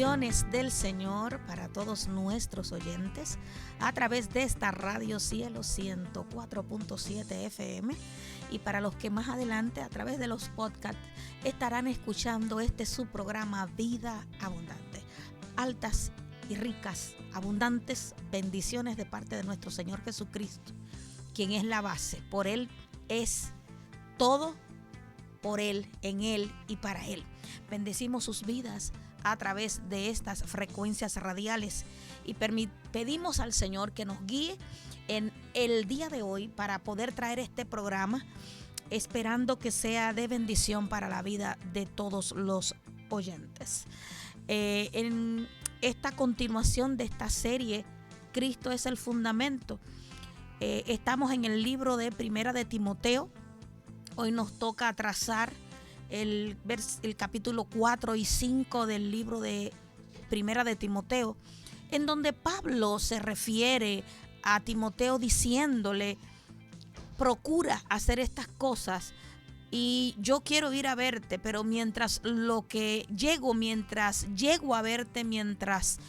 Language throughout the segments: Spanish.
Bendiciones del Señor para todos nuestros oyentes a través de esta Radio Cielo 104.7 FM y para los que más adelante a través de los podcasts estarán escuchando su programa Vida Abundante. Altas y ricas, abundantes bendiciones de parte de nuestro Señor Jesucristo, quien es la base. Por Él es todo, por Él, en Él y para Él. Bendecimos sus vidas a través de estas frecuencias radiales y pedimos al Señor que nos guíe en el día de hoy para poder traer este programa, esperando que sea de bendición para la vida de todos los oyentes. En esta continuación de esta serie, Cristo es el fundamento, estamos en el libro de Primera de Timoteo. Hoy nos toca trazar el capítulo 4 y 5 del libro de Primera de Timoteo, en donde Pablo se refiere a Timoteo diciéndole: procura hacer estas cosas y yo quiero ir a verte, pero mientras llego a verte, mientras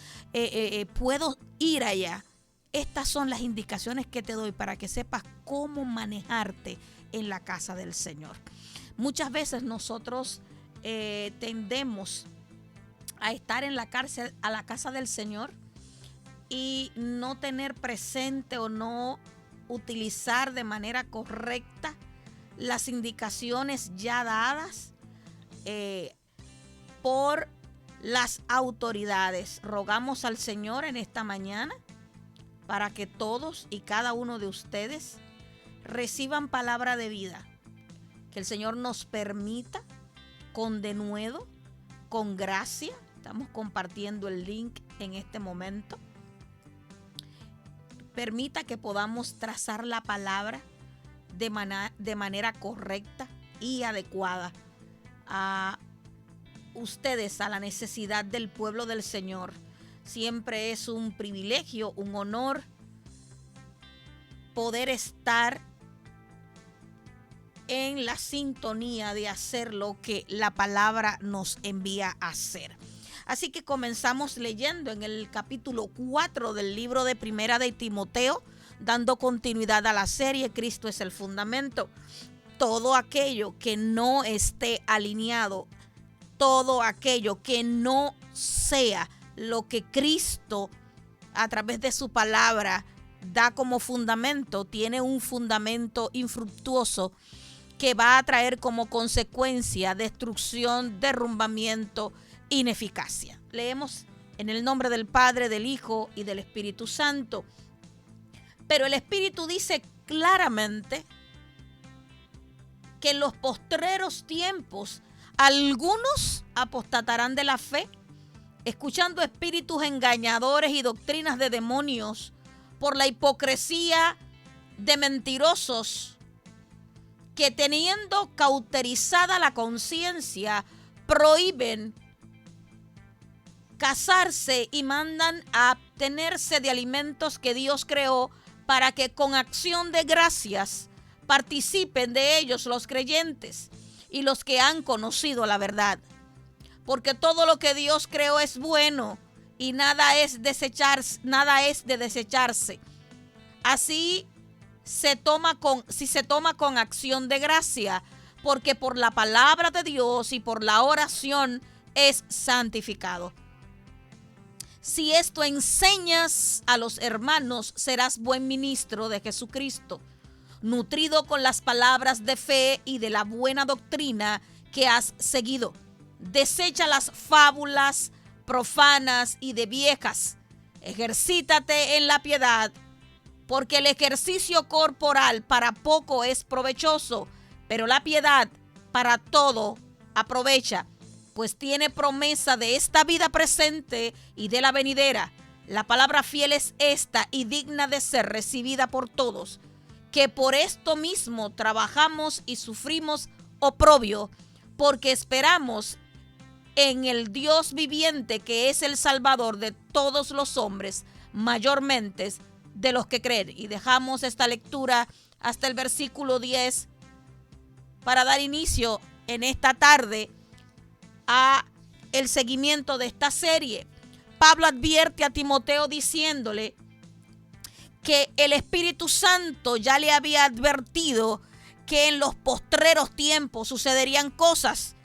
puedo ir allá, estas son las indicaciones que te doy para que sepas cómo manejarte en la casa del Señor. Muchas veces nosotros tendemos a estar en la casa del Señor y no tener presente o no utilizar de manera correcta las indicaciones ya dadas por las autoridades. Rogamos al Señor en esta mañana para que todos y cada uno de ustedes reciban palabra de vida. Que el Señor nos permita con denuedo, con gracia. Estamos compartiendo el link en este momento. Permita que podamos trazar la palabra de manera correcta y adecuada a ustedes, a la necesidad del pueblo del Señor. Siempre es un privilegio, un honor poder estar en la sintonía de hacer lo que la palabra nos envía a hacer. Así que comenzamos leyendo en el capítulo 4 del libro de Primera de Timoteo, dando continuidad a la serie Cristo es el fundamento. Todo aquello que no esté alineado, todo aquello que no sea lo que Cristo a través de su palabra da como fundamento, tiene un fundamento infructuoso que va a traer como consecuencia destrucción, derrumbamiento, ineficacia. Leemos en el nombre del Padre, del Hijo y del Espíritu Santo. Pero el Espíritu dice claramente que en los postreros tiempos algunos apostatarán de la fe, escuchando espíritus engañadores y doctrinas de demonios por la hipocresía de mentirosos que, teniendo cauterizada la conciencia, prohíben casarse y mandan a abstenerse de alimentos que Dios creó para que con acción de gracias participen de ellos los creyentes y los que han conocido la verdad. Porque todo lo que Dios creó es bueno y nada es de desecharse. Así si se toma con acción de gracia, porque por la palabra de Dios y por la oración es santificado. Si esto enseñas a los hermanos, serás buen ministro de Jesucristo, nutrido con las palabras de fe y de la buena doctrina que has seguido. Desecha las fábulas profanas y de viejas. Ejercítate en la piedad, porque el ejercicio corporal para poco es provechoso, pero la piedad para todo aprovecha, pues tiene promesa de esta vida presente y de la venidera. La palabra fiel es esta y digna de ser recibida por todos, que por esto mismo trabajamos y sufrimos oprobio, porque esperamos en el Dios viviente, que es el Salvador de todos los hombres, mayormente de los que creen. Y dejamos esta lectura hasta el versículo 10 para dar inicio en esta tarde a el seguimiento de esta serie. Pablo advierte a Timoteo diciéndole que el Espíritu Santo ya le había advertido que en los postreros tiempos sucederían cosas.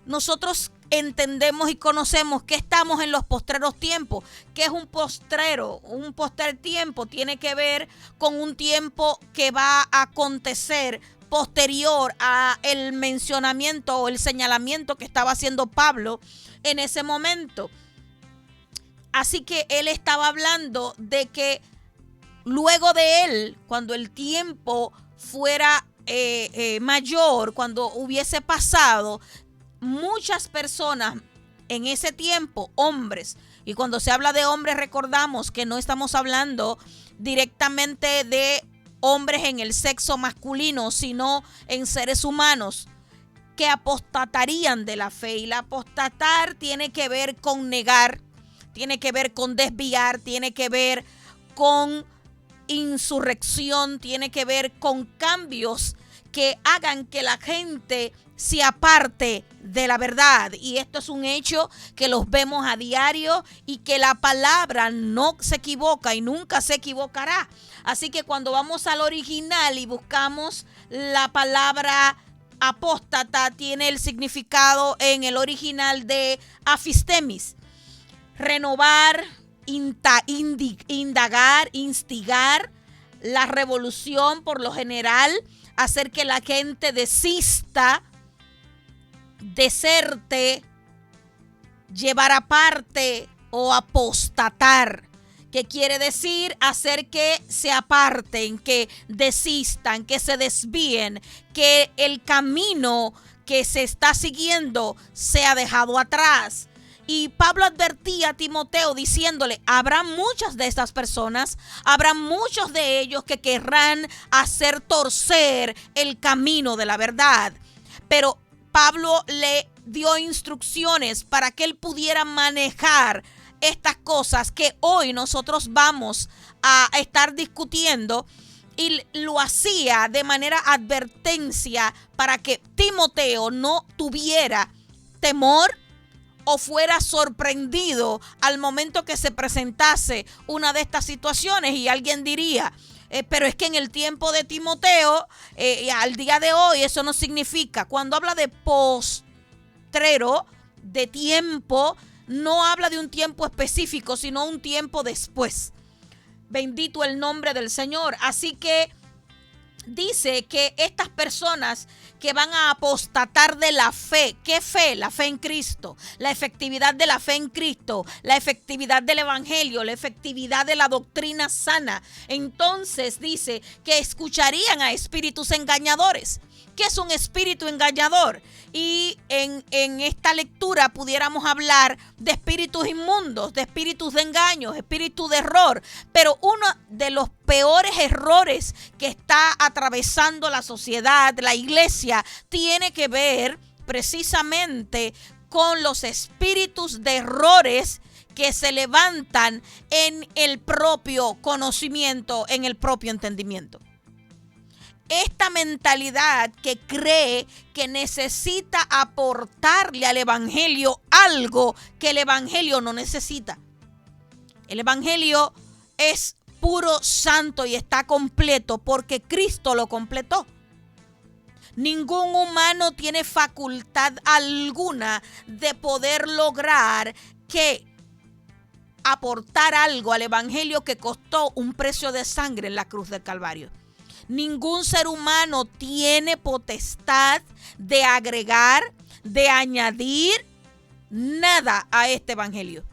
Nosotros entendemos y conocemos que estamos en los postreros tiempos. ¿Qué es un postrero? Un postrer tiempo tiene que ver con un tiempo que va a acontecer posterior a el mencionamiento o el señalamiento que estaba haciendo Pablo en ese momento. Así que él estaba hablando de que luego de él, cuando el tiempo fuera mayor, cuando hubiese pasado, muchas personas en ese tiempo, hombres, y cuando se habla de hombres recordamos que no estamos hablando directamente de hombres en el sexo masculino, sino en seres humanos que apostatarían de la fe. Y la apostatar tiene que ver con negar, tiene que ver con desviar, tiene que ver con insurrección, tiene que ver con cambios que hagan que la gente se aparte de la verdad. Y esto es un hecho que los vemos a diario y que la palabra no se equivoca y nunca se equivocará. Así que cuando vamos al original y buscamos la palabra apóstata, tiene el significado en el original de afistemis: renovar, indagar, instigar, la revolución, por lo general hacer que la gente desista, deserte, llevar aparte o apostatar, que quiere decir hacer que se aparten, que desistan, que se desvíen, que el camino que se está siguiendo sea dejado atrás. Y Pablo advertía a Timoteo diciéndole: habrá muchas de estas personas, habrá muchos de ellos que querrán hacer torcer el camino de la verdad. Pero Pablo le dio instrucciones para que él pudiera manejar estas cosas que hoy nosotros vamos a estar discutiendo, y lo hacía de manera advertencia para que Timoteo no tuviera temor o fuera sorprendido al momento que se presentase una de estas situaciones. Y alguien diría: pero es que en el tiempo de Timoteo, al día de hoy, eso no significa. Cuando habla de postrero, de tiempo, no habla de un tiempo específico, sino un tiempo después. Bendito el nombre del Señor. Así que dice que estas personas que van a apostatar de la fe. ¿Qué fe? La fe en Cristo, la efectividad de la fe en Cristo, la efectividad del evangelio, la efectividad de la doctrina sana. Entonces dice que escucharían a espíritus engañadores. ¿Qué es un espíritu engañador? Y en esta lectura pudiéramos hablar de espíritus inmundos, de espíritus de engaños, espíritus de error. Pero uno de los peores errores que está atravesando la sociedad, la iglesia, tiene que ver precisamente con los espíritus de errores que se levantan en el propio conocimiento, en el propio entendimiento. Esta mentalidad que cree que necesita aportarle al evangelio algo que el evangelio no necesita. El evangelio es puro, santo y está completo porque Cristo lo completó. Ningún humano tiene facultad alguna de poder lograr que aportar algo al evangelio que costó un precio de sangre en la cruz del Calvario. Ningún ser humano tiene potestad de agregar, de añadir nada a este evangelio.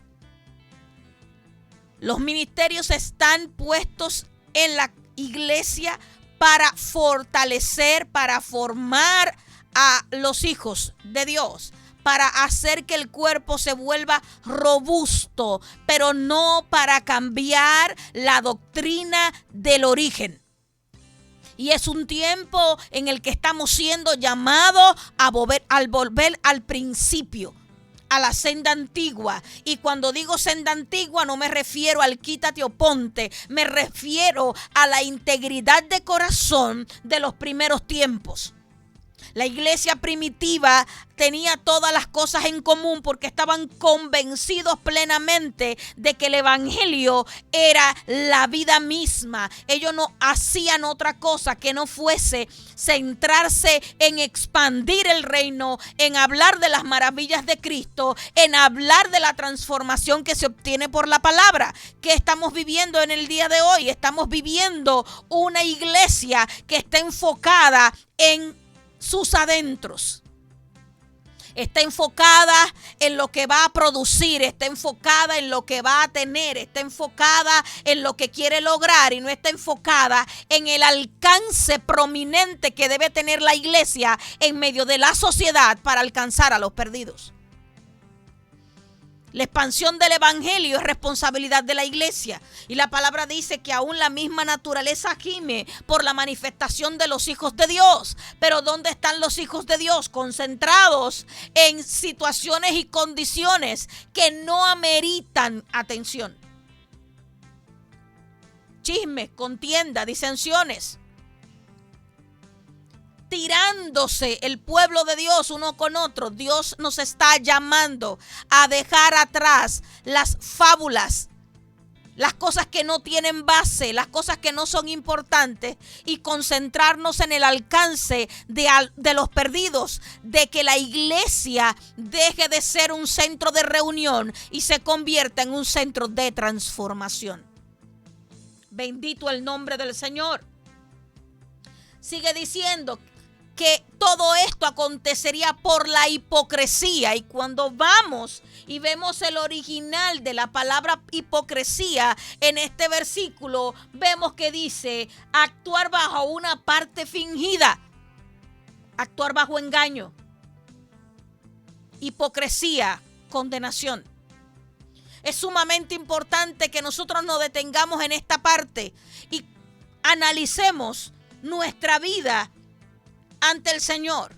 Los ministerios están puestos en la iglesia para fortalecer, para formar a los hijos de Dios, para hacer que el cuerpo se vuelva robusto, pero no para cambiar la doctrina del origen. Y es un tiempo en el que estamos siendo llamados a volver al principio, a la senda antigua. Y cuando digo senda antigua no me refiero al quítate o ponte, me refiero a la integridad de corazón de los primeros tiempos. La iglesia primitiva tenía todas las cosas en común porque estaban convencidos plenamente de que el evangelio era la vida misma. Ellos no hacían otra cosa que no fuese centrarse en expandir el reino, en hablar de las maravillas de Cristo, en hablar de la transformación que se obtiene por la palabra. ¿Qué estamos viviendo en el día de hoy? Estamos viviendo una iglesia que está enfocada en sus adentros. Está enfocada en lo que va a producir, está enfocada en lo que va a tener, está enfocada en lo que quiere lograr y no está enfocada en el alcance prominente que debe tener la iglesia en medio de la sociedad para alcanzar a los perdidos. La expansión del evangelio es responsabilidad de la iglesia. Y la palabra dice que aún la misma naturaleza gime por la manifestación de los hijos de Dios. Pero ¿dónde están los hijos de Dios? Concentrados en situaciones y condiciones que no ameritan atención. Chismes, contienda, disensiones. Tirándose el pueblo de Dios uno con otro. Dios nos está llamando a dejar atrás las fábulas, las cosas que no tienen base, las cosas que no son importantes y concentrarnos en el alcance de los perdidos, de que la iglesia deje de ser un centro de reunión y se convierta en un centro de transformación. Bendito el nombre del Señor. Sigue diciendo que todo esto acontecería por la hipocresía. Y cuando vamos y vemos el original de la palabra hipocresía en este versículo, vemos que dice actuar bajo una parte fingida, actuar bajo engaño, hipocresía, condenación. Es sumamente importante que nosotros nos detengamos en esta parte y analicemos nuestra vida ante el Señor.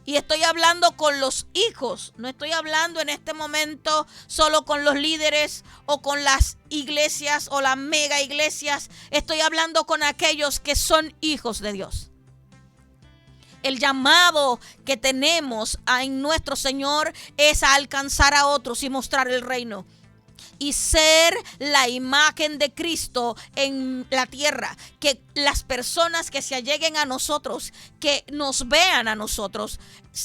Y estoy hablando con los hijos, no estoy hablando en este momento solo con los líderes o con las iglesias o las mega iglesias. Estoy hablando con aquellos que son hijos de Dios. El llamado que tenemos en nuestro Señor es a alcanzar a otros y mostrar el reino. Y ser la imagen de Cristo en la tierra. Que las personas que se alleguen a nosotros, que nos vean a nosotros,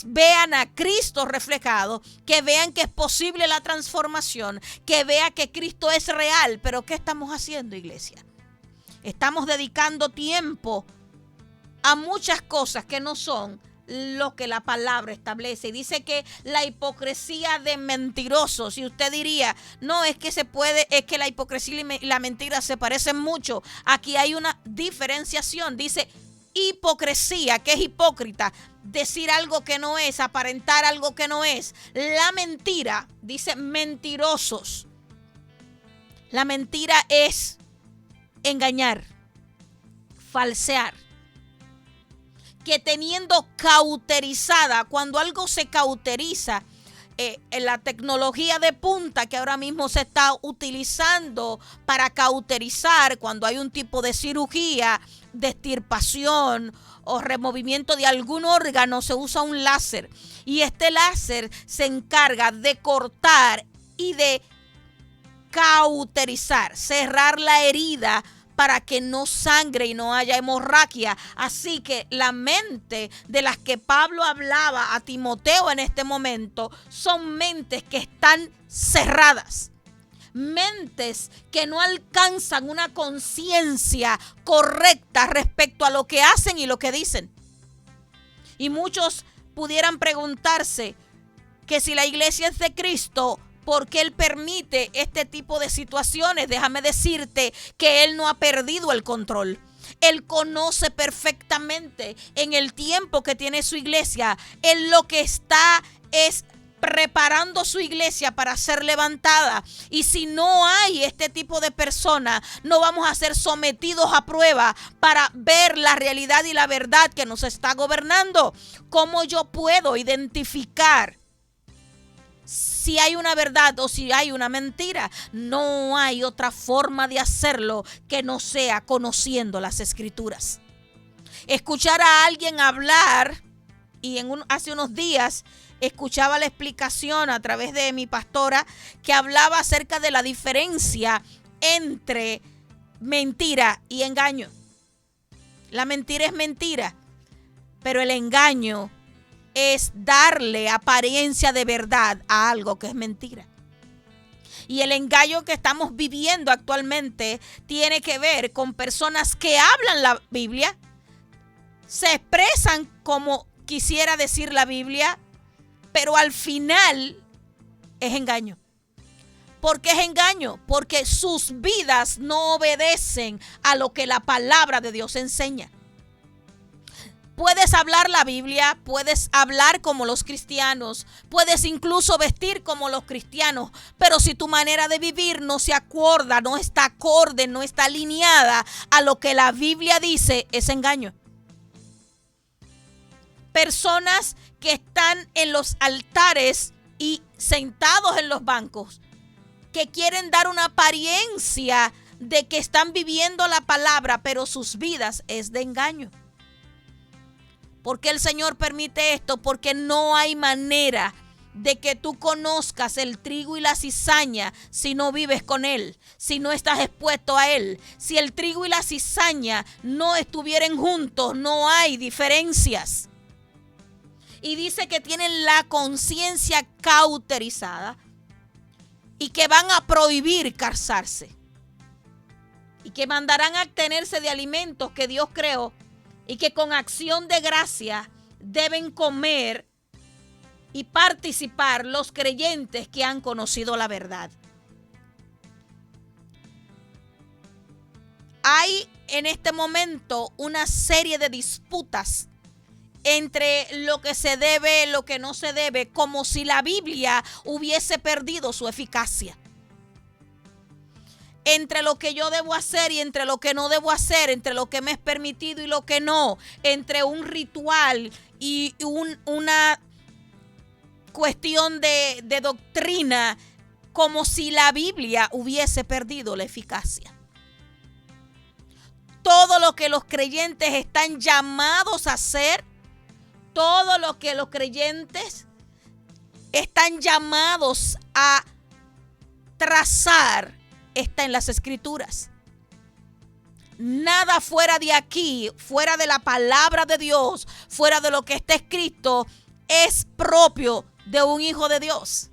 vean a Cristo reflejado, que vean que es posible la transformación, que vean que Cristo es real. Pero ¿qué estamos haciendo, iglesia? Estamos dedicando tiempo a muchas cosas que no son lo que la palabra establece. Y dice que la hipocresía de mentirosos. Y usted diría, no, es que es que la hipocresía y la mentira se parecen mucho. Aquí hay una diferenciación. Dice hipocresía, que es hipócrita, decir algo que no es, aparentar algo que no es. La mentira, dice mentirosos. La mentira es engañar, falsear. Que teniendo cauterizada, cuando algo se cauteriza, en la tecnología de punta que ahora mismo se está utilizando para cauterizar, cuando hay un tipo de cirugía, de extirpación o removimiento de algún órgano, se usa un láser. Y este láser se encarga de cortar y de cauterizar, cerrar la herida para que no sangre y no haya hemorragia. Así que la mente de las que Pablo hablaba a Timoteo en este momento son mentes que están cerradas. Mentes que no alcanzan una conciencia correcta respecto a lo que hacen y lo que dicen. Y muchos pudieran preguntarse que si la iglesia es de Cristo, ¿por qué Él permite este tipo de situaciones? Déjame decirte que Él no ha perdido el control. Él conoce perfectamente en el tiempo que tiene su iglesia. Él lo que está es preparando su iglesia para ser levantada. Y si no hay este tipo de personas, no vamos a ser sometidos a prueba para ver la realidad y la verdad que nos está gobernando. ¿Cómo yo puedo identificar si hay una verdad o si hay una mentira? No hay otra forma de hacerlo que no sea conociendo las Escrituras. Escuchar a alguien hablar, y hace unos días escuchaba la explicación a través de mi pastora que hablaba acerca de la diferencia entre mentira y engaño. La mentira es mentira, pero el engaño es darle apariencia de verdad a algo que es mentira. Y el engaño que estamos viviendo actualmente tiene que ver con personas que hablan la Biblia, se expresan como quisiera decir la Biblia, pero al final es engaño. ¿Por qué es engaño? Porque sus vidas no obedecen a lo que la palabra de Dios enseña. Puedes hablar la Biblia, puedes hablar como los cristianos, puedes incluso vestir como los cristianos, pero si tu manera de vivir no se acuerda, no está acorde, no está alineada a lo que la Biblia dice, es engaño. Personas que están en los altares y sentados en los bancos, que quieren dar una apariencia de que están viviendo la palabra, pero sus vidas es de engaño. ¿Por qué el Señor permite esto? Porque no hay manera de que tú conozcas el trigo y la cizaña si no vives con Él, si no estás expuesto a Él. Si el trigo y la cizaña no estuvieran juntos, no hay diferencias. Y dice que tienen la conciencia cauterizada y que van a prohibir casarse y que mandarán a abstenerse de alimentos que Dios creó y que con acción de gracia deben comer y participar los creyentes que han conocido la verdad. Hay en este momento una serie de disputas entre lo que se debe, lo que no se debe, como si la Biblia hubiese perdido su eficacia. Entre lo que yo debo hacer y entre lo que no debo hacer, entre lo que me es permitido y lo que no, entre un ritual y una cuestión de doctrina, como si la Biblia hubiese perdido la eficacia. Todo lo que los creyentes están llamados a hacer, todo lo que los creyentes están llamados a trazar, está en las Escrituras. Nada fuera de aquí, fuera de la palabra de Dios, fuera de lo que está escrito, es propio de un hijo de Dios.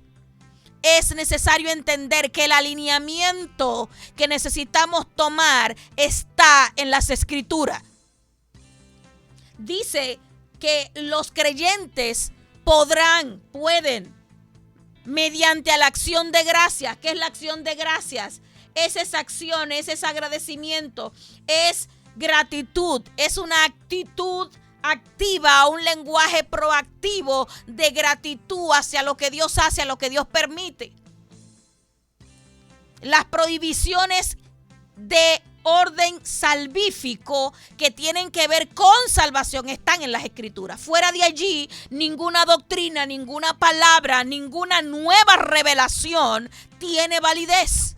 Es necesario entender que el alineamiento que necesitamos tomar está en las Escrituras. Dice que los creyentes pueden, mediante la acción de gracias. ¿Qué es la acción de gracias? Es esa acción, es ese agradecimiento, es gratitud, es una actitud activa, un lenguaje proactivo de gratitud hacia lo que Dios hace, a lo que Dios permite. Las prohibiciones de orden salvífico que tienen que ver con salvación están en las Escrituras. Fuera de allí, ninguna doctrina, ninguna palabra, ninguna nueva revelación tiene validez.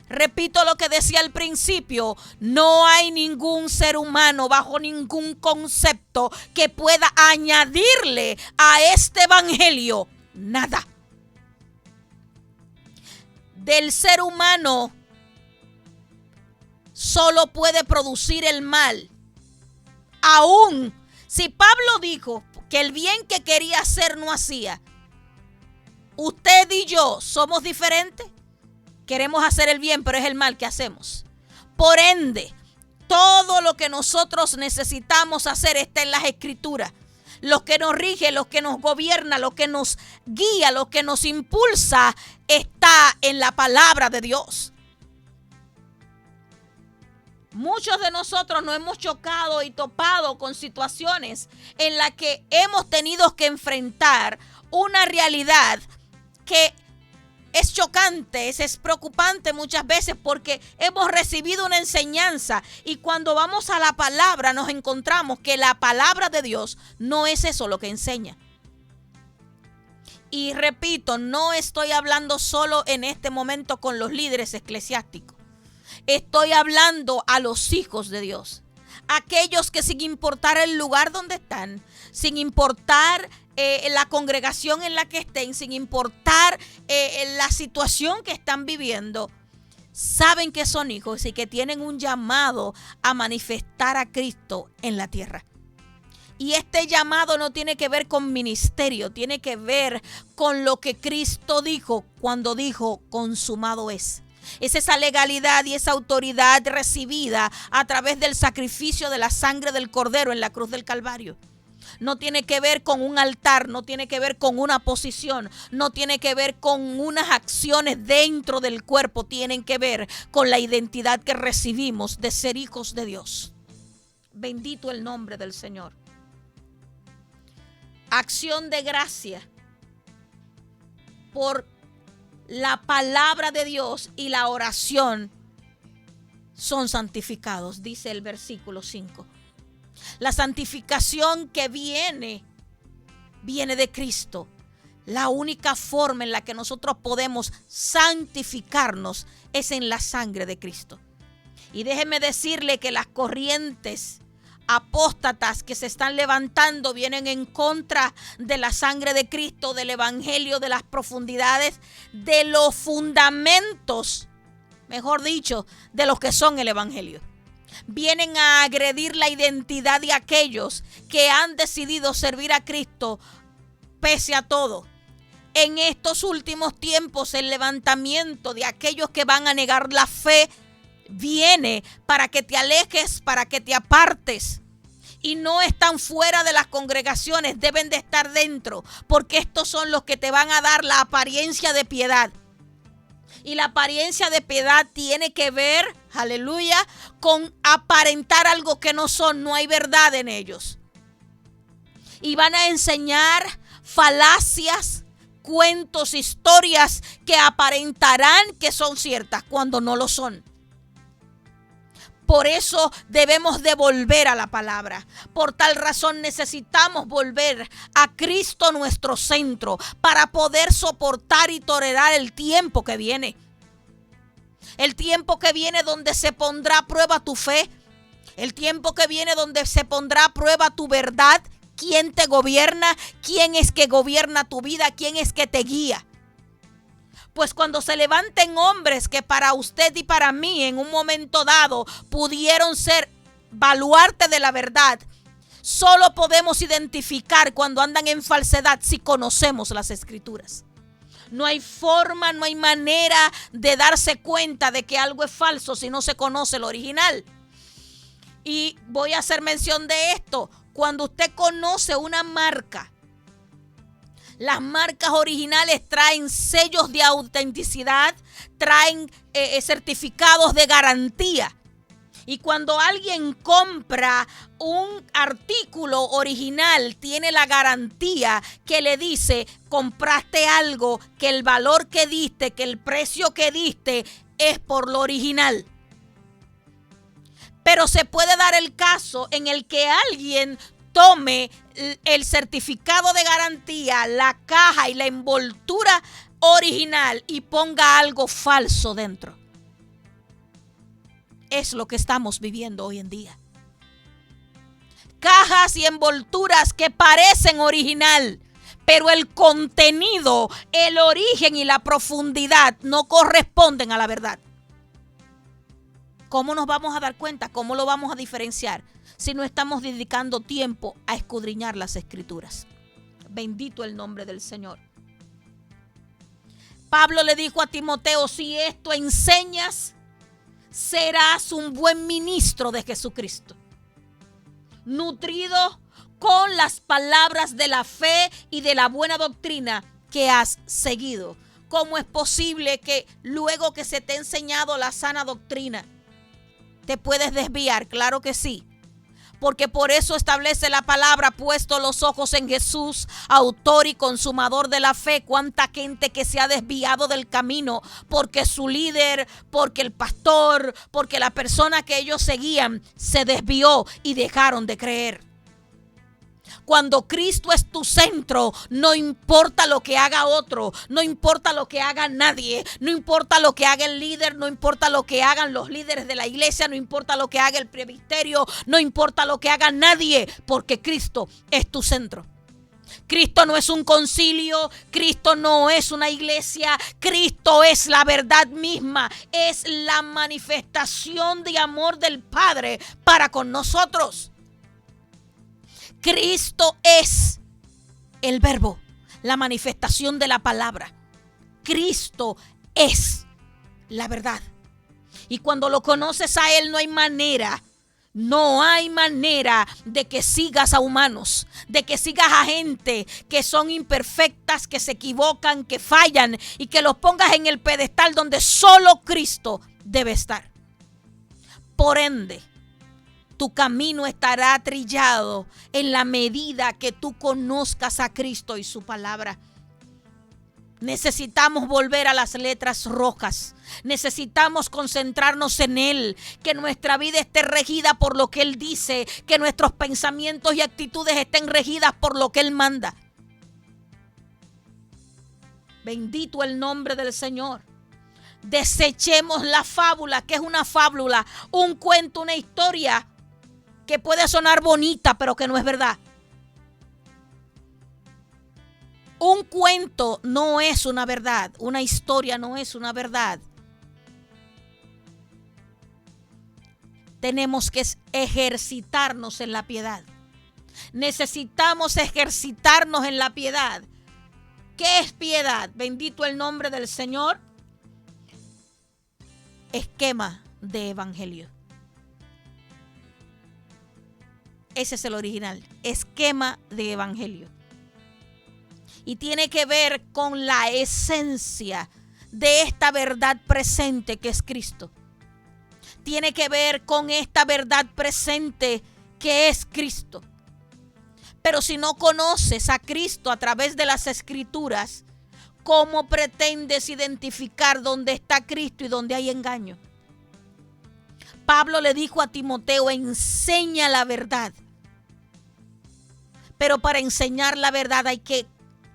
Repito lo que decía al principio, no hay ningún ser humano bajo ningún concepto que pueda añadirle a este evangelio nada. Del ser humano solo puede producir el mal. Aún si Pablo dijo que el bien que quería hacer no hacía, usted y yo somos diferentes. Queremos hacer el bien, pero es el mal que hacemos. Por ende, todo lo que nosotros necesitamos hacer está en las Escrituras. Lo que nos rige, lo que nos gobierna, lo que nos guía, lo que nos impulsa, está en la palabra de Dios. Muchos de nosotros nos hemos chocado y topado con situaciones en las que hemos tenido que enfrentar una realidad que es chocante, es preocupante muchas veces porque hemos recibido una enseñanza y cuando vamos a la palabra nos encontramos que la palabra de Dios no es eso lo que enseña. Y repito, no estoy hablando solo en este momento con los líderes eclesiásticos. Estoy hablando a los hijos de Dios, Aquellos que sin importar el lugar donde están, sin importar la congregación en la que estén, sin importar la situación que están viviendo, saben que son hijos y que tienen un llamado a manifestar a Cristo en la tierra. Y este llamado no tiene que ver con ministerio, tiene que ver con lo que Cristo dijo cuando dijo consumado es. Es esa legalidad y esa autoridad recibida a través del sacrificio de la sangre del Cordero en la cruz del Calvario. No tiene que ver con un altar, no tiene que ver con una posición, no tiene que ver con unas acciones dentro del cuerpo, tienen que ver con la identidad que recibimos de ser hijos de Dios. Bendito el nombre del Señor. Acción de gracia por la palabra de Dios y la oración son santificados, dice el versículo 5. La santificación que viene de Cristo. La única forma en la que nosotros podemos santificarnos es en la sangre de Cristo. Y déjeme decirle que las corrientes apóstatas que se están levantando vienen en contra de la sangre de Cristo, del evangelio, de las profundidades, de los fundamentos, mejor dicho, de los que son el evangelio. Vienen a agredir la identidad de aquellos que han decidido servir a Cristo pese a todo. En estos últimos tiempos, el levantamiento de aquellos que van a negar la fe viene para que te alejes, para que te apartes. Y no están fuera de las congregaciones, deben de estar dentro, porque estos son los que te van a dar la apariencia de piedad. Y la apariencia de piedad tiene que ver, aleluya, con aparentar algo que no son, no hay verdad en ellos. Y van a enseñar falacias, cuentos, historias que aparentarán que son ciertas cuando no lo son. Por eso debemos de volver a la palabra. Por tal razón necesitamos volver a Cristo nuestro centro para poder soportar y tolerar el tiempo que viene. El tiempo que viene donde se pondrá a prueba tu fe. El tiempo que viene donde se pondrá a prueba tu verdad. ¿Quién te gobierna? ¿Quién es que gobierna tu vida? ¿Quién es que te guía? Pues cuando se levanten hombres que para usted y para mí en un momento dado pudieron ser baluarte de la verdad, solo podemos identificar cuando andan en falsedad si conocemos las Escrituras. No hay forma, no hay manera de darse cuenta de que algo es falso si no se conoce el original. Y voy a hacer mención de esto. Cuando usted conoce una marca, las marcas originales traen sellos de autenticidad, traen certificados de garantía. Y cuando alguien compra un artículo original, tiene la garantía que le dice, compraste algo, que el valor que diste, que el precio que diste es por lo original. Pero se puede dar el caso en el que alguien tome el certificado de garantía, la caja y la envoltura original y ponga algo falso dentro. Es lo que estamos viviendo hoy en día. Cajas y envolturas que parecen original, pero el contenido, el origen y la profundidad no corresponden a la verdad. ¿Cómo nos vamos a dar cuenta? ¿Cómo lo vamos a diferenciar? Si no estamos dedicando tiempo a escudriñar las Escrituras. Bendito el nombre del Señor. Pablo le dijo a Timoteo, si esto enseñas, serás un buen ministro de Jesucristo, nutrido con las palabras de la fe y de la buena doctrina que has seguido. ¿Cómo es posible que luego que se te ha enseñado la sana doctrina, te puedes desviar? Claro que sí. Porque por eso establece la palabra, puesto los ojos en Jesús, autor y consumador de la fe. Cuánta gente que se ha desviado del camino porque su líder, porque el pastor, porque la persona que ellos seguían se desvió y dejaron de creer. Cuando Cristo es tu centro, no importa lo que haga otro, no importa lo que haga nadie, no importa lo que haga el líder, no importa lo que hagan los líderes de la iglesia, no importa lo que haga el presbiterio, no importa lo que haga nadie, porque Cristo es tu centro. Cristo no es un concilio, Cristo no es una iglesia, Cristo es la verdad misma, es la manifestación de amor del Padre para con nosotros. Cristo es el verbo, la manifestación de la palabra. Cristo es la verdad. Y cuando lo conoces a Él, no hay manera de que sigas a humanos, de que sigas a gente que son imperfectas, que se equivocan, que fallan y que los pongas en el pedestal donde solo Cristo debe estar. Por ende, tu camino estará trillado en la medida que tú conozcas a Cristo y su palabra. Necesitamos volver a las letras rojas. Necesitamos concentrarnos en Él. Que nuestra vida esté regida por lo que Él dice. Que nuestros pensamientos y actitudes estén regidas por lo que Él manda. Bendito el nombre del Señor. Desechemos la fábula. ¿Qué es una fábula? Un cuento, una historia que puede sonar bonita, pero que no es verdad. Un cuento no es una verdad. Una historia no es una verdad. Tenemos que ejercitarnos en la piedad. Necesitamos ejercitarnos en la piedad. ¿Qué es piedad? Bendito el nombre del Señor. Esquema de evangelio. Ese es el original. Esquema de evangelio. Y tiene que ver con la esencia de esta verdad presente que es Cristo. Tiene que ver con esta verdad presente que es Cristo. Pero si no conoces a Cristo a través de las Escrituras, ¿cómo pretendes identificar dónde está Cristo y dónde hay engaño? Pablo le dijo a Timoteo: enseña la verdad. Pero para enseñar la verdad hay que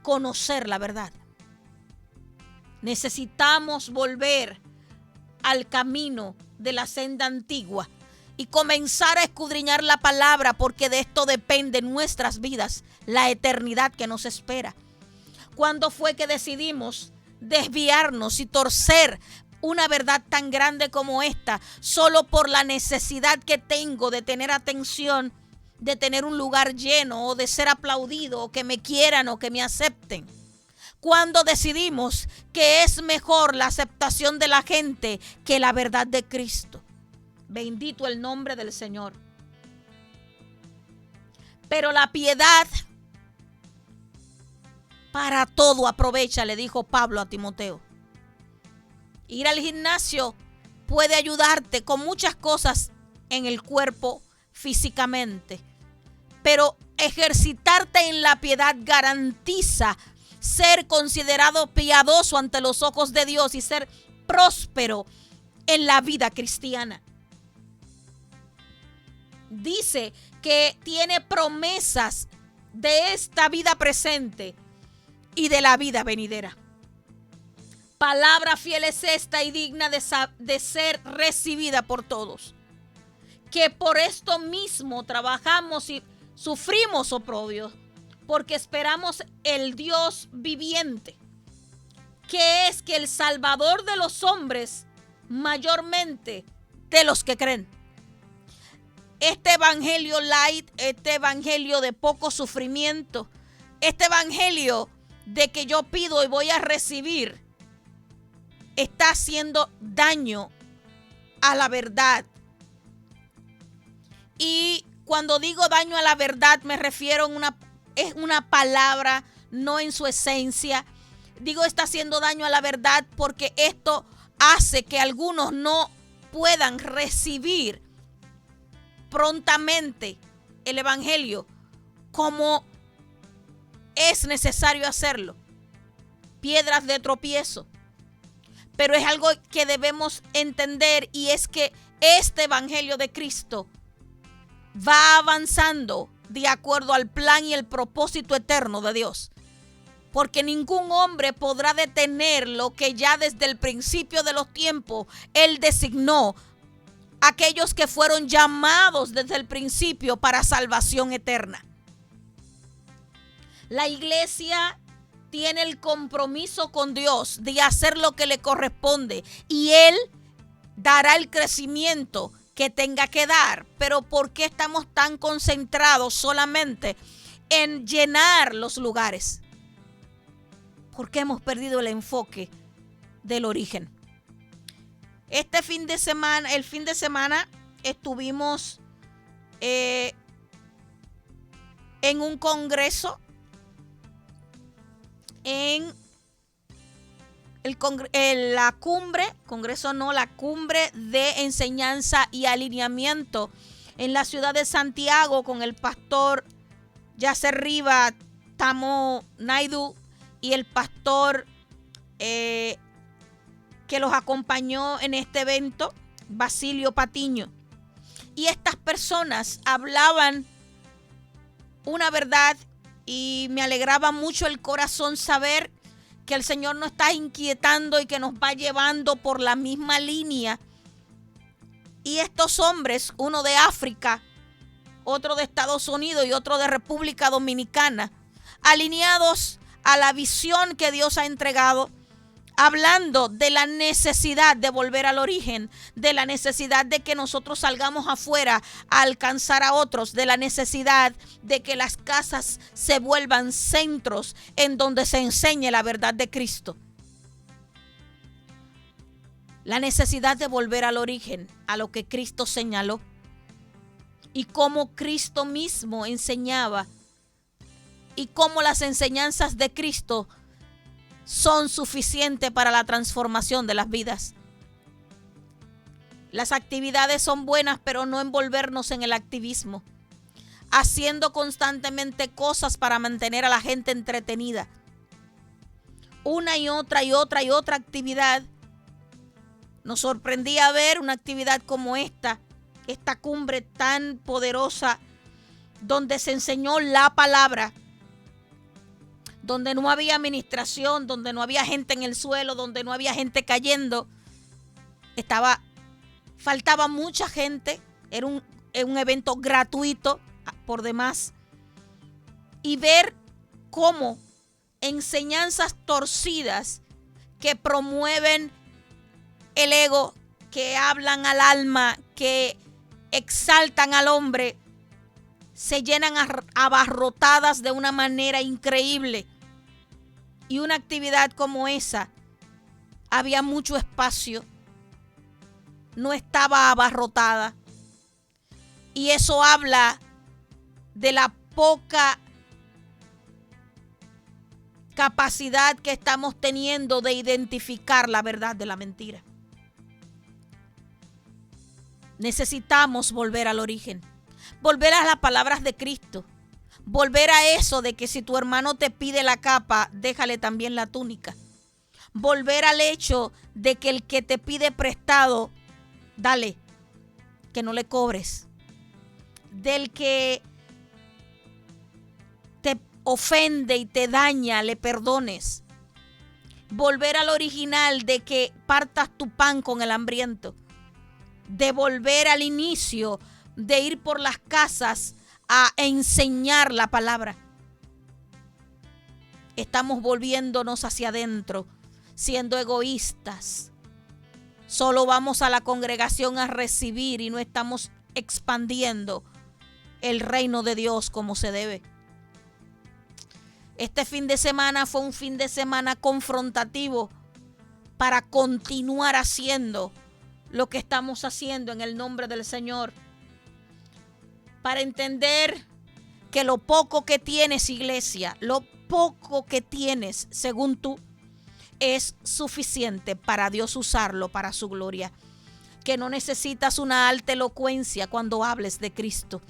conocer la verdad. Necesitamos volver al camino de la senda antigua y comenzar a escudriñar la palabra, porque de esto depende nuestras vidas, la eternidad que nos espera. ¿Cuándo fue que decidimos desviarnos y torcer una verdad tan grande como esta solo por la necesidad que tengo de tener atención, de tener un lugar lleno o de ser aplaudido o que me quieran o que me acepten? Cuando decidimos que es mejor la aceptación de la gente que la verdad de Cristo. Bendito el nombre del Señor. Pero la piedad para todo aprovecha, le dijo Pablo a Timoteo. Ir al gimnasio puede ayudarte con muchas cosas en el cuerpo físicamente, pero ejercitarte en la piedad garantiza ser considerado piadoso ante los ojos de Dios y ser próspero en la vida cristiana. Dice que tiene promesas de esta vida presente y de la vida venidera. Palabra fiel es esta y digna de ser recibida por todos, que por esto mismo trabajamos y sufrimos oprobios, porque esperamos el Dios viviente, que es que el Salvador de los hombres, mayormente de los que creen. Este evangelio light, este evangelio de poco sufrimiento, este evangelio de que yo pido y voy a recibir, está haciendo daño a la verdad. Y cuando digo daño a la verdad, me refiero a es una palabra, no en su esencia. Digo, está haciendo daño a la verdad porque esto hace que algunos no puedan recibir prontamente el evangelio como es necesario hacerlo. Piedras de tropiezo. Pero es algo que debemos entender, y es que este evangelio de Cristo va avanzando de acuerdo al plan y el propósito eterno de Dios. Porque ningún hombre podrá detener lo que ya desde el principio de los tiempos Él designó. Aquellos que fueron llamados desde el principio para salvación eterna. La iglesia tiene el compromiso con Dios de hacer lo que le corresponde y Él dará el crecimiento que tenga que dar. Pero ¿por qué estamos tan concentrados solamente en llenar los lugares? Porque hemos perdido el enfoque del origen. El fin de semana estuvimos en un congreso, en la cumbre de enseñanza y alineamiento en la ciudad de Santiago con el pastor Yacer Riva Tamo Naidu y el pastor que los acompañó en este evento, Basilio Patiño. Y estas personas hablaban una verdad y me alegraba mucho el corazón saber que el Señor nos está inquietando y que nos va llevando por la misma línea. Y estos hombres, uno de África, otro de Estados Unidos y otro de República Dominicana, alineados a la visión que Dios ha entregado, hablando de la necesidad de volver al origen, de la necesidad de que nosotros salgamos afuera a alcanzar a otros, de la necesidad de que las casas se vuelvan centros en donde se enseñe la verdad de Cristo. La necesidad de volver al origen, a lo que Cristo señaló y cómo Cristo mismo enseñaba y cómo las enseñanzas de Cristo son suficientes para la transformación de las vidas. Las actividades son buenas, pero no envolvernos en el activismo, haciendo constantemente cosas para mantener a la gente entretenida. Una y otra actividad. Nos sorprendía ver una actividad como esta cumbre tan poderosa, donde se enseñó la palabra, donde no había administración, donde no había gente en el suelo, donde no había gente cayendo. Faltaba mucha gente, era un evento gratuito por demás. Y ver cómo enseñanzas torcidas que promueven el ego, que hablan al alma, que exaltan al hombre, se llenan abarrotadas de una manera increíble. Y una actividad como esa, había mucho espacio, no estaba abarrotada. Y eso habla de la poca capacidad que estamos teniendo de identificar la verdad de la mentira. Necesitamos volver al origen, volver a las palabras de Cristo. Volver a eso de que si tu hermano te pide la capa, déjale también la túnica. Volver al hecho de que el que te pide prestado, dale, que no le cobres. Del que te ofende y te daña, le perdones. Volver al original de que partas tu pan con el hambriento. De volver al inicio, de ir por las casas a enseñar la palabra. Estamos volviéndonos hacia adentro, siendo egoístas. Solo vamos a la congregación a recibir y no estamos expandiendo el reino de Dios como se debe. Este fin de semana fue un fin de semana confrontativo para continuar haciendo lo que estamos haciendo en el nombre del Señor. Para entender que lo poco que tienes, iglesia, lo poco que tienes, según tú, es suficiente para Dios usarlo para su gloria. Que no necesitas una alta elocuencia cuando hables de Cristo.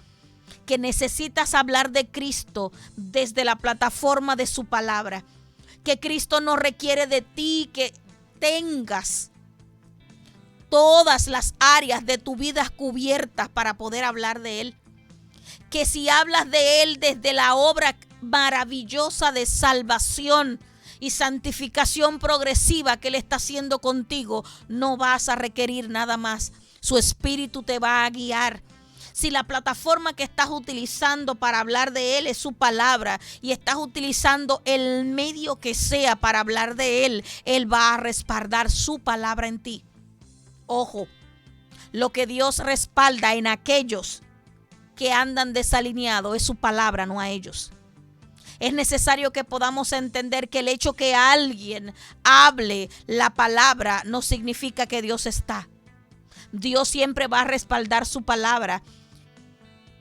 Que necesitas hablar de Cristo desde la plataforma de su palabra. Que Cristo no requiere de ti que tengas todas las áreas de tu vida cubiertas para poder hablar de Él. que si hablas de Él desde la obra maravillosa de salvación y santificación progresiva que Él está haciendo contigo, no vas a requerir nada más. Su Espíritu te va a guiar. Si la plataforma que estás utilizando para hablar de Él es su palabra y estás utilizando el medio que sea para hablar de Él, Él va a respaldar su palabra en ti. Ojo, lo que Dios respalda en aquellos que andan desalineados es su palabra, no a ellos. Es necesario que podamos entender que el hecho que alguien hable la palabra no significa que Dios está. Dios siempre va a respaldar su palabra.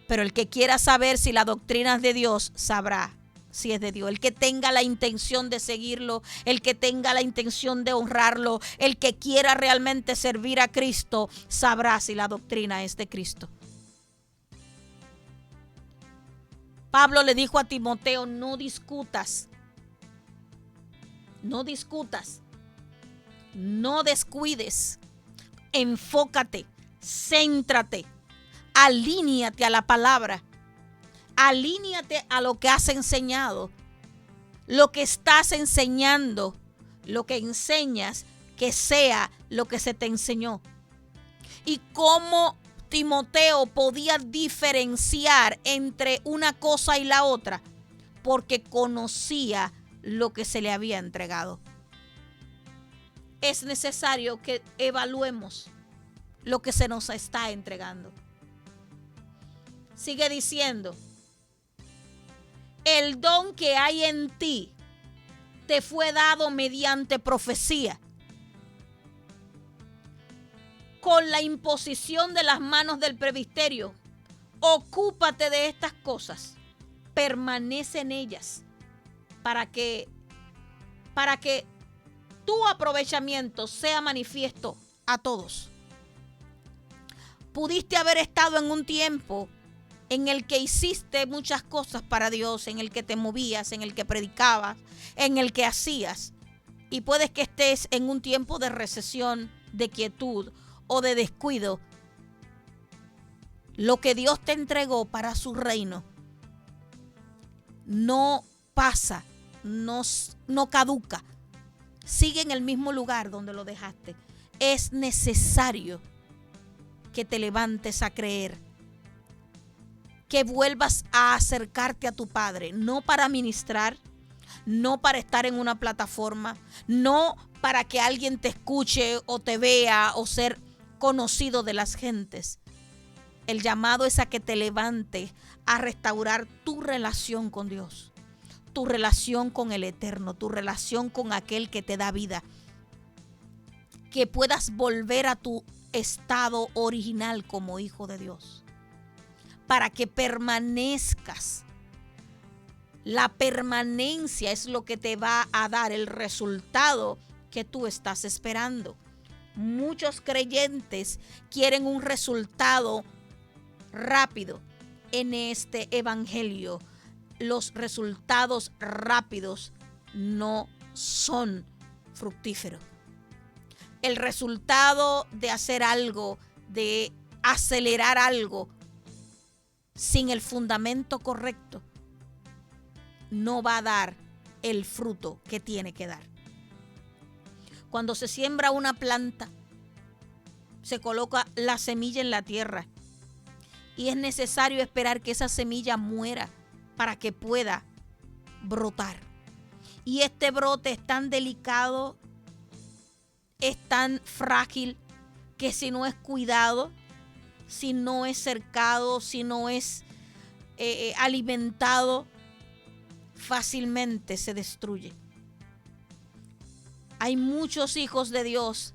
Pero el que quiera saber si la doctrina es de Dios, sabrá si es de Dios. El que tenga la intención de seguirlo, el que tenga la intención de honrarlo, el que quiera realmente servir a Cristo, sabrá si la doctrina es de Cristo. Pablo le dijo a Timoteo, no discutas, no descuides, enfócate, céntrate. Alíñate a la palabra. Alíñate a lo que has enseñado. Lo que estás enseñando, lo que enseñas, que sea lo que se te enseñó. Y cómo Timoteo podía diferenciar entre una cosa y la otra, porque conocía lo que se le había entregado. Es necesario que evaluemos lo que se nos está entregando. Sigue diciendo, el don que hay en ti te fue dado mediante profecía, con la imposición de las manos del presbiterio. Ocúpate de estas cosas, permanece en ellas, para que tu aprovechamiento sea manifiesto a todos. Pudiste haber estado en un tiempo en el que hiciste muchas cosas para Dios, en el que te movías, en el que predicabas, en el que hacías. Y puedes que estés en un tiempo de recesión, de quietud o de descuido. Lo que Dios te entregó para su reino no pasa, no caduca. Sigue en el mismo lugar donde lo dejaste. Es necesario que te levantes a creer, que vuelvas a acercarte a tu Padre, no para ministrar, no para estar en una plataforma, no para que alguien te escuche o te vea o ser conocido de las gentes. El llamado es a que te levantes a restaurar tu relación con Dios, tu relación con el Eterno, tu relación con aquel que te da vida, que puedas volver a tu estado original como hijo de Dios, para que permanezcas. La permanencia es lo que te va a dar el resultado que tú estás esperando. Muchos creyentes quieren un resultado rápido en este evangelio. Los resultados rápidos no son fructíferos. El resultado de hacer algo, de acelerar algo, sin el fundamento correcto, no va a dar el fruto que tiene que dar. Cuando se siembra una planta, se coloca la semilla en la tierra y es necesario esperar que esa semilla muera para que pueda brotar. Y este brote es tan delicado, es tan frágil, que si no es cuidado, si no es cercado, si no es alimentado, fácilmente se destruye. Hay muchos hijos de Dios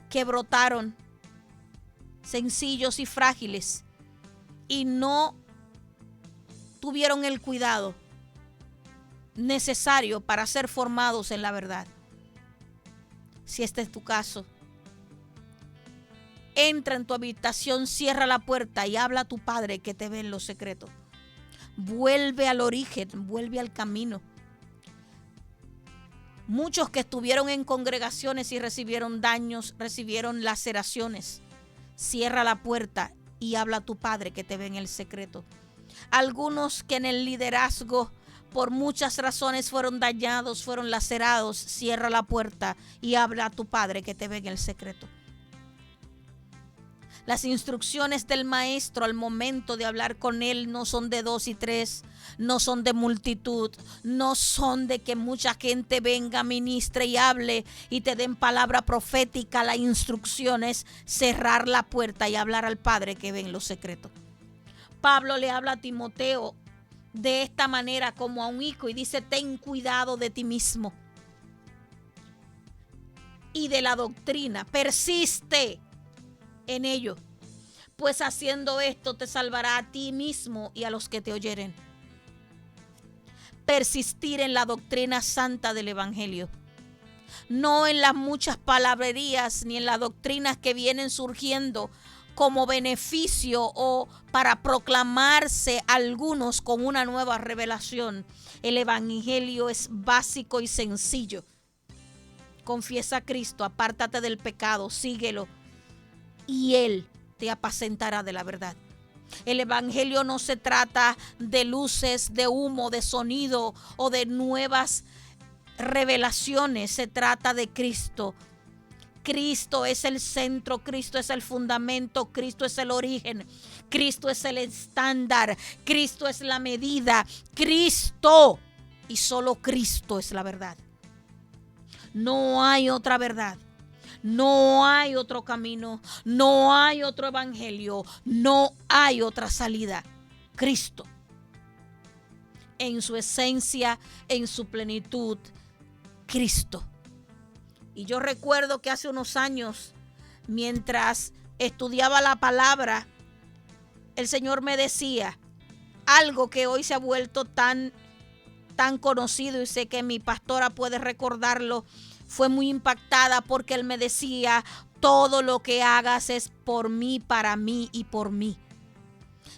que brotaron sencillos y frágiles y no tuvieron el cuidado necesario para ser formados en la verdad. Si este es tu caso, entra en tu habitación, cierra la puerta y habla a tu Padre que te ve en lo secreto. Vuelve al origen, vuelve al camino. Muchos que estuvieron en congregaciones y recibieron daños, recibieron laceraciones. Cierra la puerta y habla a tu Padre que te ve en el secreto. Algunos que en el liderazgo por muchas razones fueron dañados, fueron lacerados. Cierra la puerta y habla a tu Padre que te ve en el secreto. Las instrucciones del maestro al momento de hablar con él no son de 2 y 3, no son de multitud, no son de que mucha gente venga, ministre y hable y te den palabra profética. La instrucción es cerrar la puerta y hablar al Padre que ve en lo secreto. Pablo le habla a Timoteo de esta manera como a un hijo y dice: ten cuidado de ti mismo y de la doctrina, persiste en ello, pues haciendo esto te salvará a ti mismo y a los que te oyeren. Persistir en la doctrina santa del evangelio, no en las muchas palabrerías ni en las doctrinas que vienen surgiendo como beneficio o para proclamarse algunos con una nueva revelación. El evangelio es básico y sencillo. Confiesa a Cristo, apártate del pecado, síguelo y Él te apacentará de la verdad. El evangelio no se trata de luces, de humo, de sonido o de nuevas revelaciones. Se trata de Cristo. Cristo es el centro, Cristo es el fundamento, Cristo es el origen, Cristo es el estándar, Cristo es la medida, Cristo y solo Cristo es la verdad. No hay otra verdad, no hay otro camino, no hay otro evangelio, no hay otra salida. Cristo, en su esencia, en su plenitud, Cristo. Y yo recuerdo que hace unos años, mientras estudiaba la palabra, el Señor me decía algo que hoy se ha vuelto tan conocido y sé que mi pastora puede recordarlo. Fue muy impactada porque Él me decía: todo lo que hagas es por mí, para mí y por mí.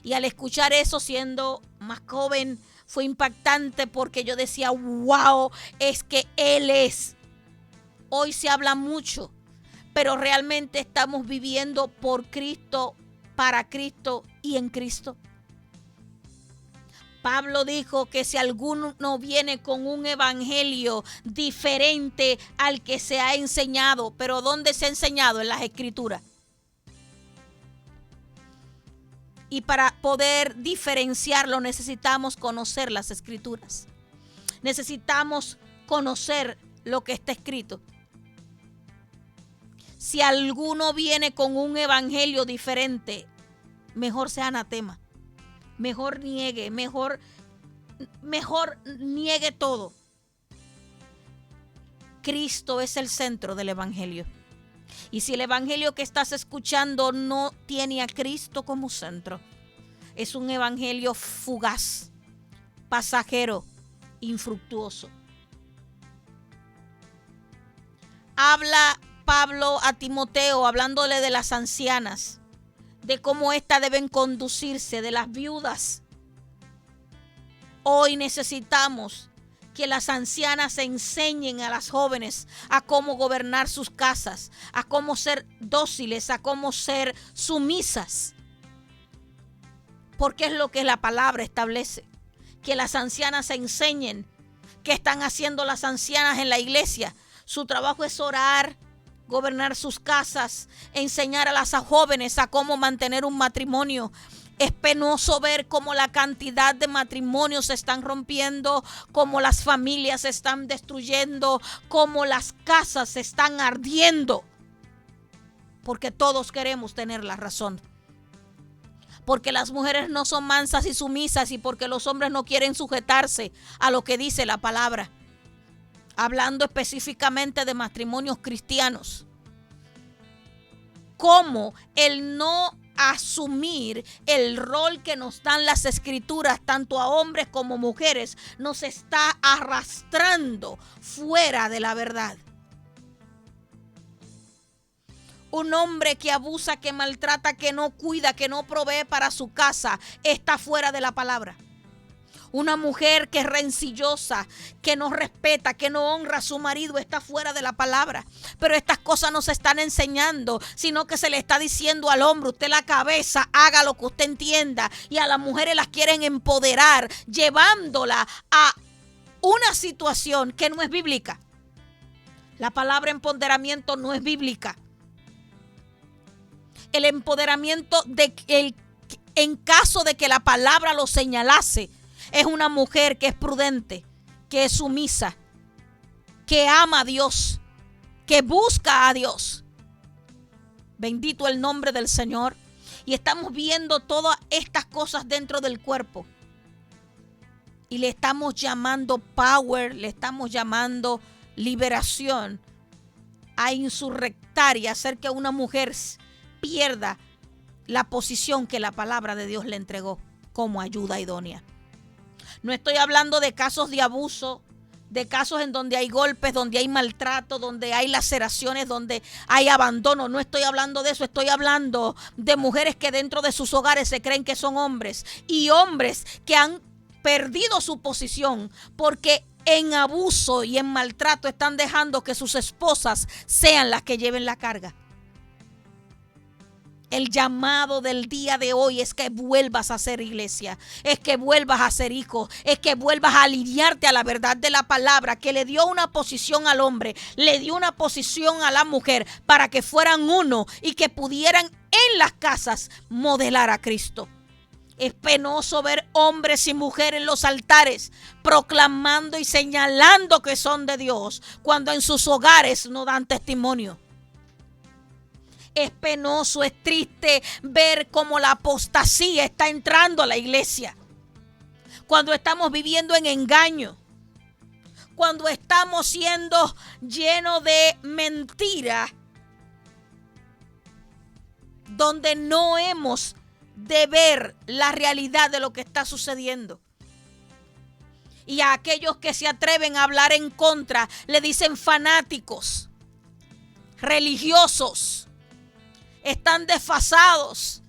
Y al escuchar eso, siendo más joven, fue impactante porque yo decía: wow, es que Él es. Hoy se habla mucho, pero realmente estamos viviendo por Cristo, para Cristo y en Cristo. Pablo dijo que si alguno viene con un evangelio diferente al que se ha enseñado, pero ¿dónde se ha enseñado? En las Escrituras. Y para poder diferenciarlo necesitamos conocer las Escrituras. Necesitamos conocer lo que está escrito. Si alguno viene con un evangelio diferente, mejor sea anatema, mejor niegue, mejor niegue todo. Cristo es el centro del evangelio. Y si el evangelio que estás escuchando no tiene a Cristo como centro, es un evangelio fugaz, pasajero, infructuoso. Habla Pablo a Timoteo hablándole de las ancianas, de cómo éstas deben conducirse, de las viudas. Hoy necesitamos que las ancianas enseñen a las jóvenes a cómo gobernar sus casas, a cómo ser dóciles, a cómo ser sumisas. Porque es lo que la palabra establece, que las ancianas enseñen. ¿Qué están haciendo las ancianas en la iglesia? Su trabajo es orar, gobernar sus casas, enseñar a las jóvenes a cómo mantener un matrimonio. Es penoso ver cómo la cantidad de matrimonios se están rompiendo, cómo las familias se están destruyendo, cómo las casas se están ardiendo. Porque todos queremos tener la razón. Porque las mujeres no son mansas y sumisas y porque los hombres no quieren sujetarse a lo que dice la palabra. Hablando específicamente de matrimonios cristianos. Cómo el no asumir el rol que nos dan las escrituras, tanto a hombres como mujeres, nos está arrastrando fuera de la verdad. Un hombre que abusa, que maltrata, que no cuida, que no provee para su casa, está fuera de la palabra. Una mujer que es rencillosa, que no respeta, que no honra a su marido, está fuera de la palabra. Pero estas cosas no se están enseñando, sino que se le está diciendo al hombre: usted la cabeza, haga lo que usted entienda. Y a las mujeres las quieren empoderar, llevándola a una situación que no es bíblica. La palabra empoderamiento no es bíblica. El empoderamiento en caso de que la palabra lo señalase, es una mujer que es prudente, que es sumisa, que ama a Dios, que busca a Dios. Bendito el nombre del Señor. Y estamos viendo todas estas cosas dentro del cuerpo. Y le estamos llamando power, le estamos llamando liberación a insurrectar y hacer que una mujer pierda la posición que la palabra de Dios le entregó como ayuda idónea. No estoy hablando de casos de abuso, de casos en donde hay golpes, donde hay maltrato, donde hay laceraciones, donde hay abandono. No estoy hablando de eso. Estoy hablando de mujeres que dentro de sus hogares se creen que son hombres, y hombres que han perdido su posición porque en abuso y en maltrato están dejando que sus esposas sean las que lleven la carga. El llamado del día de hoy es que vuelvas a ser iglesia, es que vuelvas a ser hijo, es que vuelvas a alinearte a la verdad de la palabra, que le dio una posición al hombre, le dio una posición a la mujer para que fueran uno y que pudieran en las casas modelar a Cristo. Es penoso ver hombres y mujeres en los altares proclamando y señalando que son de Dios, cuando en sus hogares no dan testimonio. Es penoso, es triste ver cómo la apostasía está entrando a la iglesia. Cuando estamos viviendo en engaño. Cuando estamos siendo llenos de mentira. Donde no hemos de ver la realidad de lo que está sucediendo. Y a aquellos que se atreven a hablar en contra, le dicen fanáticos, religiosos. Están desfasados.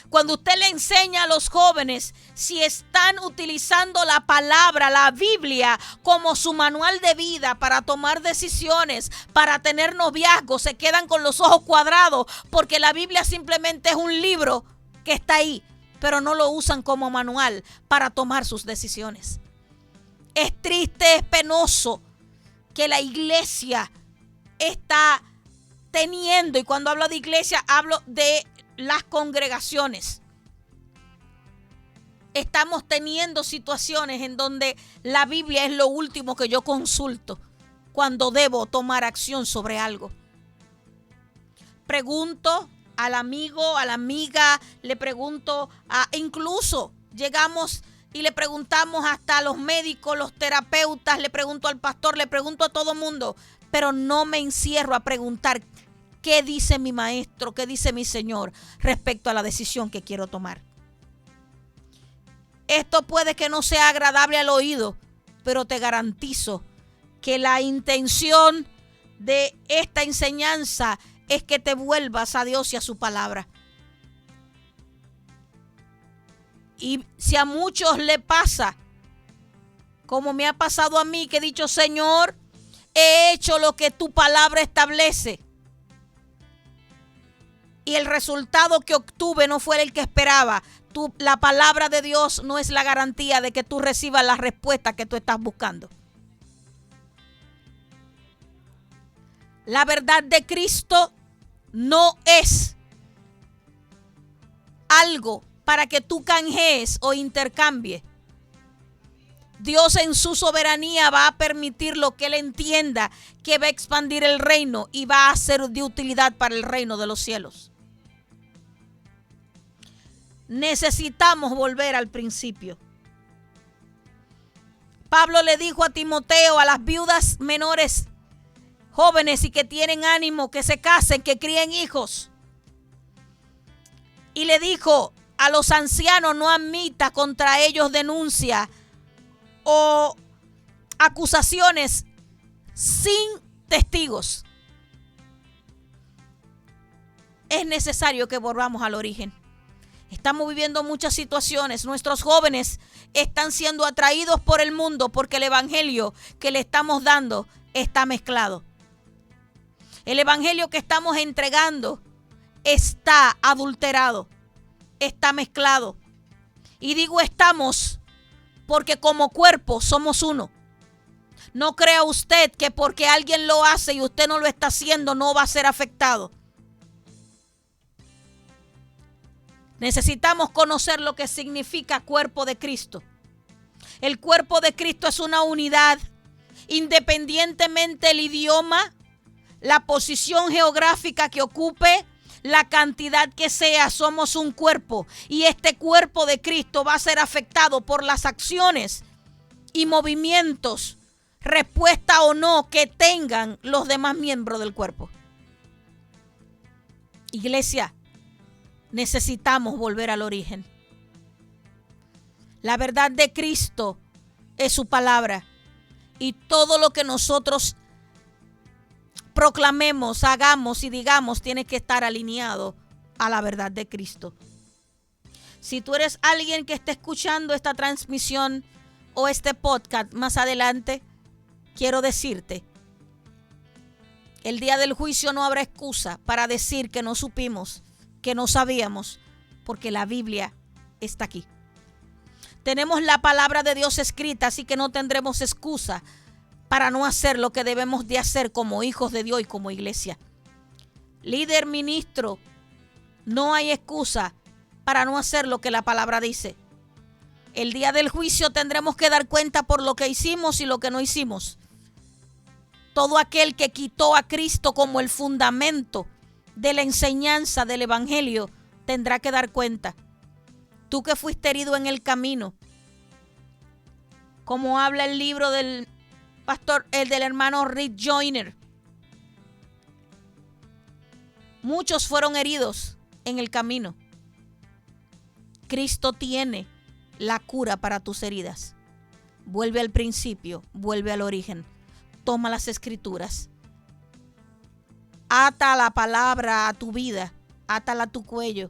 Cuando usted le enseña a los jóvenes, si están utilizando la palabra, la Biblia, como su manual de vida para tomar decisiones, para tener noviazgo, se quedan con los ojos cuadrados, porque la Biblia simplemente es un libro que está ahí, pero no lo usan como manual para tomar sus decisiones. Es triste, es penoso que la iglesia está teniendo, y cuando hablo de iglesia hablo de las congregaciones. Estamos teniendo situaciones en donde la Biblia es lo último que yo consulto cuando debo tomar acción sobre algo. Pregunto al amigo, a la amiga, le pregunto incluso llegamos y le preguntamos hasta a los médicos, los terapeutas, le pregunto al pastor, le pregunto a todo mundo, pero no me encierro a preguntar qué dice mi maestro, qué dice mi Señor respecto a la decisión que quiero tomar. Esto puede que no sea agradable al oído, pero te garantizo que la intención de esta enseñanza es que te vuelvas a Dios y a su palabra. Y si a muchos le pasa, como me ha pasado a mí, que he dicho: Señor, he hecho lo que tu palabra establece, y el resultado que obtuve no fue el que esperaba. La palabra de Dios no es la garantía de que tú recibas la respuesta que tú estás buscando. La verdad de Cristo no es algo para que tú canjees o intercambies. Dios en su soberanía va a permitir lo que Él entienda que va a expandir el reino y va a ser de utilidad para el reino de los cielos. Necesitamos volver al principio. Pablo le dijo a Timoteo, a las viudas menores, jóvenes y que tienen ánimo, que se casen, que críen hijos. Y le dijo a los ancianos: no admita contra ellos denuncia o acusaciones sin testigos. Es necesario que volvamos al origen. Estamos viviendo muchas situaciones. Nuestros jóvenes están siendo atraídos por el mundo porque el evangelio que le estamos dando está mezclado. El evangelio que estamos entregando está adulterado, está mezclado. Y digo estamos porque como cuerpo somos uno. No crea usted que porque alguien lo hace y usted no lo está haciendo no va a ser afectado. Necesitamos conocer lo que significa cuerpo de Cristo. El cuerpo de Cristo es una unidad, independientemente del idioma, la posición geográfica que ocupe, la cantidad que sea, somos un cuerpo. Y este cuerpo de Cristo va a ser afectado por las acciones y movimientos, respuesta o no que tengan los demás miembros del cuerpo. Iglesia, necesitamos volver al origen. La verdad de Cristo es su palabra. Y todo lo que nosotros proclamemos, hagamos y digamos tiene que estar alineado a la verdad de Cristo. Si tú eres alguien que está escuchando esta transmisión o este podcast más adelante, quiero decirte, el día del juicio no habrá excusa para decir que no supimos, que no sabíamos, porque la Biblia está aquí. Tenemos la palabra de Dios escrita, así que no tendremos excusa para no hacer lo que debemos de hacer como hijos de Dios y como iglesia. Líder, ministro, no hay excusa para no hacer lo que la palabra dice. El día del juicio tendremos que dar cuenta por lo que hicimos y lo que no hicimos. Todo aquel que quitó a Cristo como el fundamento de la enseñanza del evangelio tendrá que dar cuenta. Tú que fuiste herido en el camino, como habla el libro del pastor, el del hermano Rick Joyner. Muchos fueron heridos en el camino. Cristo tiene la cura para tus heridas. Vuelve al principio, vuelve al origen. Toma las escrituras. Ata la palabra a tu vida, átala a tu cuello.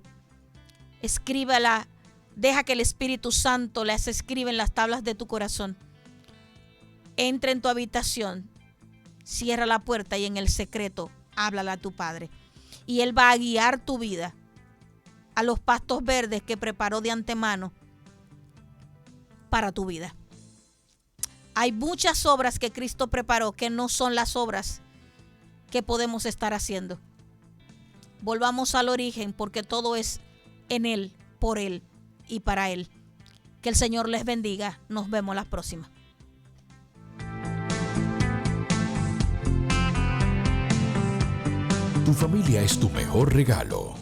Escríbela, deja que el Espíritu Santo las escriba en las tablas de tu corazón. Entra en tu habitación, cierra la puerta y en el secreto háblale a tu Padre. Y Él va a guiar tu vida a los pastos verdes que preparó de antemano para tu vida. Hay muchas obras que Cristo preparó que no son las obras que podemos estar haciendo. Volvamos al origen porque todo es en Él, por Él y para Él. Que el Señor les bendiga. Nos vemos la próxima. Tu familia es tu mejor regalo.